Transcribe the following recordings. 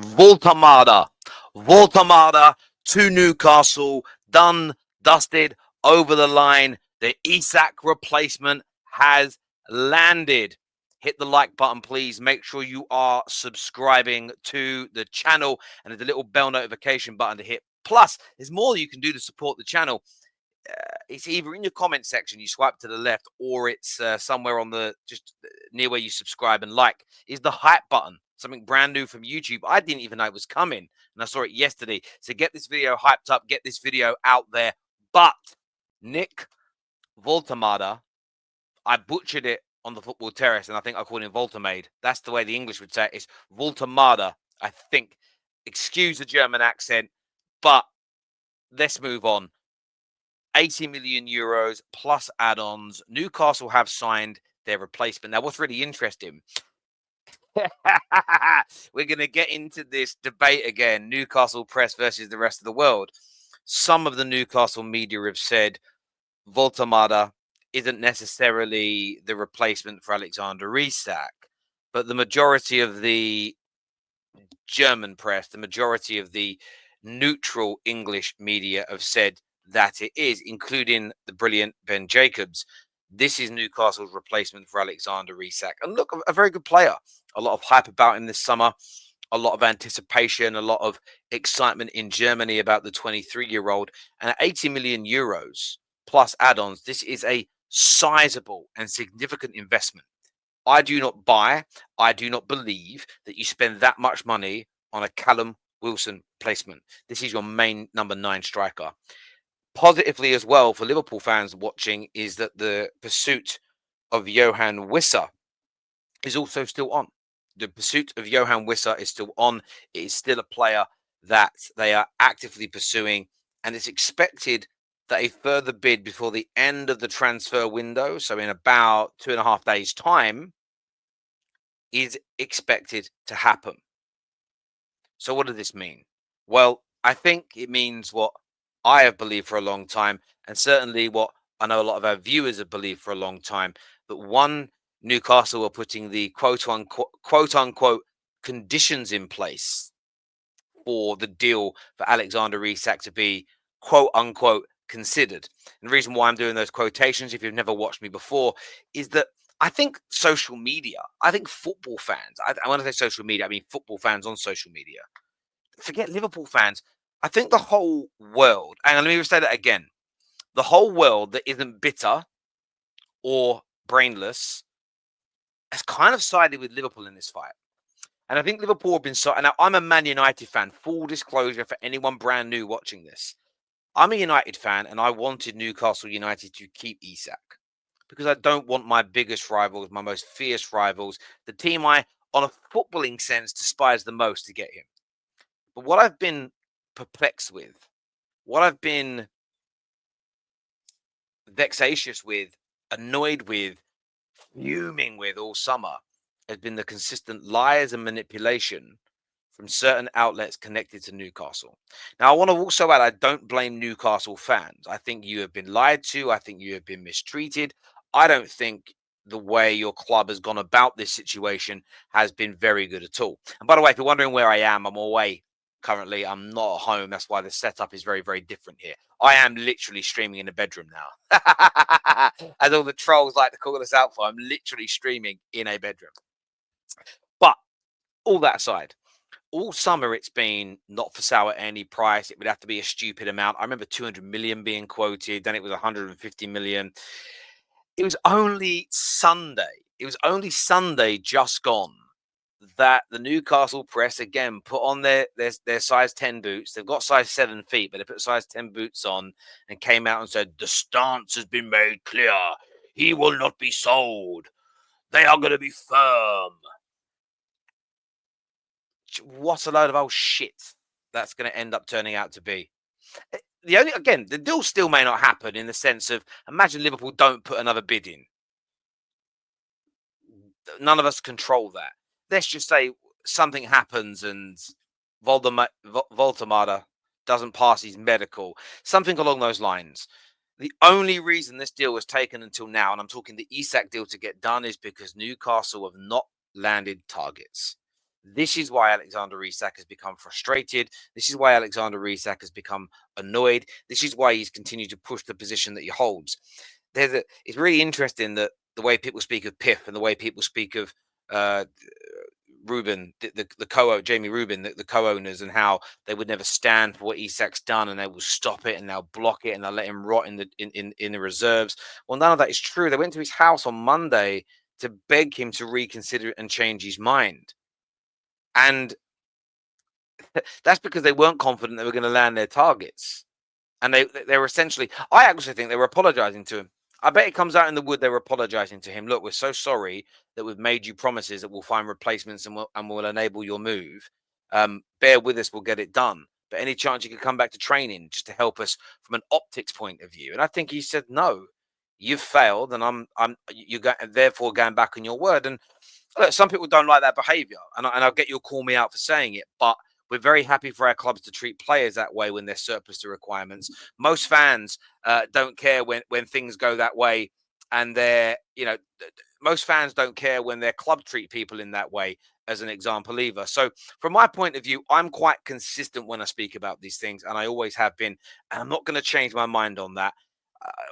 Voltamada. Voltamada to Newcastle. Done, dusted, over the line. The Isak replacement has landed. Hit the like button, please. Make sure you are subscribing to the channel. And there's a little bell notification button to hit. Plus, there's more you can do to support the channel. It's either in your comment section, you swipe to the left, or it's somewhere on the just near where you subscribe and like. Is the hype button, something brand new from YouTube. I didn't even know it was coming, and I saw it yesterday. So get this video hyped up, get this video out there. But Nick Voltamada, I butchered it on the Football Terrace, and I think I called him Voltamade. That's the way the English would say it. It's Voltamada, I think. Excuse the German accent, but let's move on. 80 million euros plus add-ons. Newcastle have signed their replacement. Now, what's really interesting, we're going to get into this debate again, Newcastle press versus the rest of the world. Some of the Newcastle media have said Voltamada isn't necessarily the replacement for Alexander Isak, but the majority of the German press, the majority of the neutral English media have said that it is, including the brilliant Ben Jacobs. This is Newcastle's replacement for Alexander Isak. And look, a very good player. A lot of hype about him this summer, a lot of anticipation, a lot of excitement in Germany about the 23-year-old. And at 80 million euros plus add-ons, this is a sizable and significant investment. I do not believe that you spend that much money on a Callum Wilson placement. This is your main number 9 striker. Positively as well for Liverpool fans watching is that the pursuit of Johan Wissa is also still on. The pursuit of Johan Wissa is still on. It is still a player that they are actively pursuing, and it's expected that a further bid before the end of the transfer window, so in about 2.5 days' time, is expected to happen. So what does this mean? Well, I think it means what I have believed for a long time, and certainly what I know a lot of our viewers have believed for a long time, that one, Newcastle are putting the quote unquote conditions in place for the deal for Alexander Isak to be quote unquote considered. And the reason why I'm doing those quotations, if you've never watched me before, is that I think social media, I think football fans, I want to say social media, I mean football fans on social media, forget Liverpool fans. I think the whole world, and let me say that again, the whole world that isn't bitter or brainless has kind of sided with Liverpool in this fight. And I think Liverpool have been now I'm a Man United fan, full disclosure for anyone brand new watching this. I'm a United fan, and I wanted Newcastle United to keep Isak because I don't want my biggest rivals, my most fierce rivals, the team I, on a footballing sense, despise the most to get him. But what I've been perplexed with, what I've been vexatious with, annoyed with, fuming with all summer has been the consistent lies and manipulation from certain outlets connected to Newcastle. Now, I want to also add, I don't blame Newcastle fans. I think you have been lied to. I think you have been mistreated. I don't think the way your club has gone about this situation has been very good at all. And by the way, if you're wondering where I am, I'm away currently. I'm not at home. That's why the setup is very, very different here. I am literally streaming in the bedroom now. As all the trolls like to call us out for, I'm literally streaming in a bedroom. But all that aside, all summer it's been not for sale at any price. It would have to be a stupid amount. I remember 200 million being quoted. Then it was 150 million. It was only Sunday. Just gone that the Newcastle press again put on their size 10 boots. They've got size 7 feet, but they put size 10 boots on and came out and said, the stance has been made clear. He will not be sold. They are going to be firm. What a load of old shit that's going to end up turning out to be. The deal still may not happen in the sense of, imagine Liverpool don't put another bid in. None of us control that. Let's just say something happens and Voltamada doesn't pass his medical, something along those lines. The only reason this deal was taken until now, and I'm talking the Isak deal to get done, is because Newcastle have not landed targets. This is why Alexander Isak has become frustrated. This is why Alexander Isak has become annoyed. This is why he's continued to push the position that he holds. It's really interesting that the way people speak of Piff and the way people speak of uh, Ruben, the Jamie Rubin, the co-owners, and how they would never stand for what Isak's done, and they will stop it, and they'll block it, and they'll let him rot in the reserves. Well, none of that is true. They went to his house on Monday to beg him to reconsider and change his mind, and that's because they weren't confident they were going to land their targets. And they were essentially, I actually think they were apologizing to him. I bet it comes out in the wood they were apologizing to him. Look, we're so sorry that we've made you promises that we'll find replacements and we'll enable your move. Bear with us, we'll get it done. But any chance you could come back to training just to help us from an optics point of view? And I think he said, no, you've failed, and therefore going back on your word. And look, some people don't like that behaviour, and I'll get you'll call me out for saying it, but we're very happy for our clubs to treat players that way when they're surplus to requirements. Most fans don't care when things go that way, and most fans don't care when their club treat people in that way, as an example either. So from my point of view, I'm quite consistent when I speak about these things, and I always have been, and I'm not going to change my mind on that.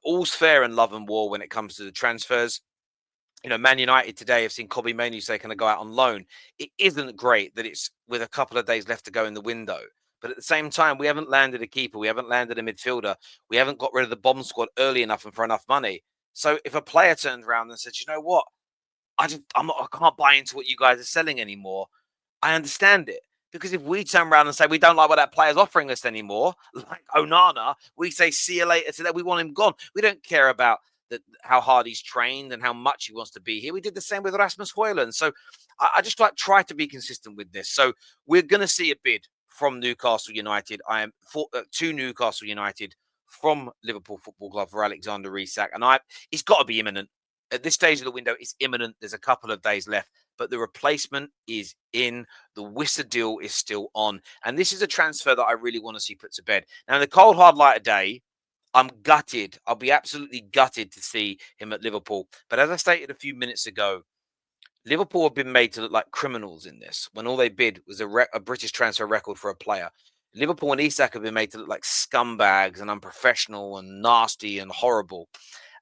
All's fair in love and war when it comes to the transfers. Man United today have seen Kobe Mainoo say, can I go out on loan? It isn't great that it's with a couple of days left to go in the window. But at the same time, we haven't landed a keeper. We haven't landed a midfielder. We haven't got rid of the bomb squad early enough and for enough money. So if a player turns around and says, you know what? I can't buy into what you guys are selling anymore. I understand it. Because if we turn around and say we don't like what that player's offering us anymore, like Onana, we say see you later today. We want him gone. We don't care about how hard he's trained and how much he wants to be here. We did the same with Rasmus Højlund. So I just try to be consistent with this. So we're going to see a bid from Newcastle United. I am to Newcastle United from Liverpool Football Club for Alexander Isak, and it's got to be imminent. At this stage of the window, it's imminent. There's a couple of days left, but the replacement is in. The Wissa deal is still on. And this is a transfer that I really want to see put to bed. Now, in the cold, hard light of day, I'm gutted. I'll be absolutely gutted to see him at Liverpool. But as I stated a few minutes ago, Liverpool have been made to look like criminals in this when all they bid was a British transfer record for a player. Liverpool and Isak have been made to look like scumbags and unprofessional and nasty and horrible.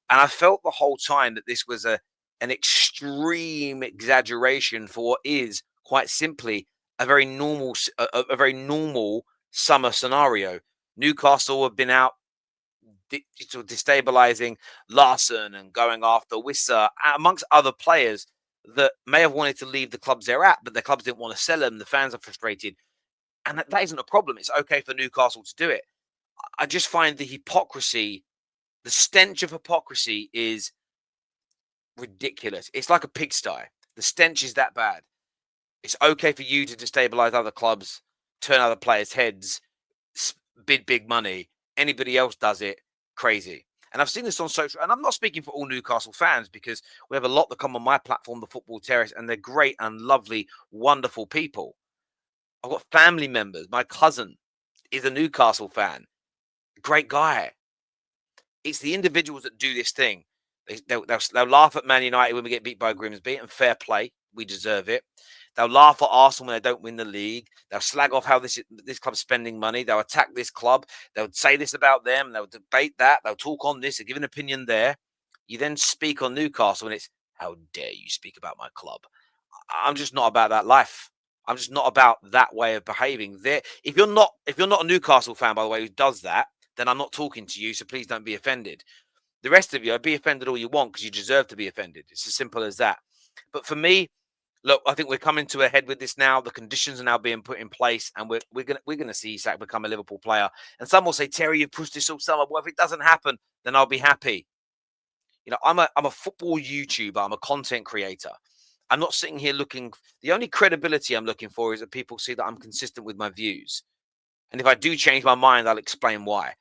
And I felt the whole time that this was an extreme exaggeration for what is quite simply a very normal summer scenario. Newcastle have been out destabilizing Larson and going after Wissa, amongst other players that may have wanted to leave the clubs they're at, but their clubs didn't want to sell them. The fans are frustrated. And that isn't a problem. It's okay for Newcastle to do it. I just find the stench of hypocrisy is ridiculous. It's like a pigsty. The stench is that bad. It's okay for you to destabilize other clubs, turn other players' heads, bid big money. Anybody else does it, crazy. And I've seen this on social, and I'm not speaking for all Newcastle fans because we have a lot that come on my platform, the Football Terrace, and they're great and lovely, wonderful people. I've got family members. My cousin is a Newcastle fan. Great guy. It's the individuals that do this thing. They'll laugh at Man United when we get beat by Grimsby, and fair play. We deserve it. They'll laugh at Arsenal when they don't win the league. They'll slag off how this club's spending money. They'll attack this club. They'll say this about them. They'll debate that. They'll talk on this. They'll give an opinion there. You then speak on Newcastle, and it's, how dare you speak about my club? I'm just not about that life. I'm just not about that way of behaving. If you're not a Newcastle fan, by the way, who does that, then I'm not talking to you. So please don't be offended. The rest of you, be offended all you want because you deserve to be offended. It's as simple as that. But for me, look, I think we're coming to a head with this now. The conditions are now being put in place, and we're gonna see Isak become a Liverpool player. And some will say, Terry, you've pushed this all summer. Well, if it doesn't happen, then I'll be happy. I'm a football YouTuber. I'm a content creator. I'm not sitting here looking. The only credibility I'm looking for is that people see that I'm consistent with my views. And if I do change my mind, I'll explain why.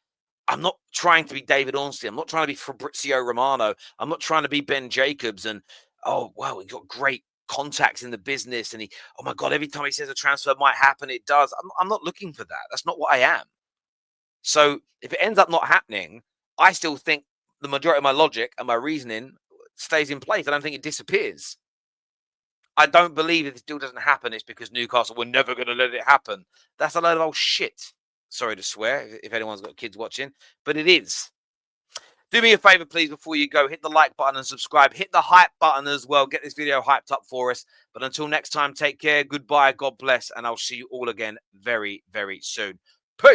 I'm not trying to be David Ornstein. I'm not trying to be Fabrizio Romano. I'm not trying to be Ben Jacobs. And, oh, wow, he got great contacts in the business. And oh my God, every time he says a transfer might happen, it does. I'm not looking for that. That's not what I am. So if it ends up not happening, I still think the majority of my logic and my reasoning stays in place. I don't think it disappears. I don't believe if this deal doesn't happen, it's because Newcastle were never going to let it happen. That's a load of old shit. Sorry to swear if anyone's got kids watching, but it is. Do me a favor, please, before you go. Hit the like button and subscribe. Hit the hype button as well. Get this video hyped up for us. But until next time, take care. Goodbye. God bless. And I'll see you all again very, very soon. Peace.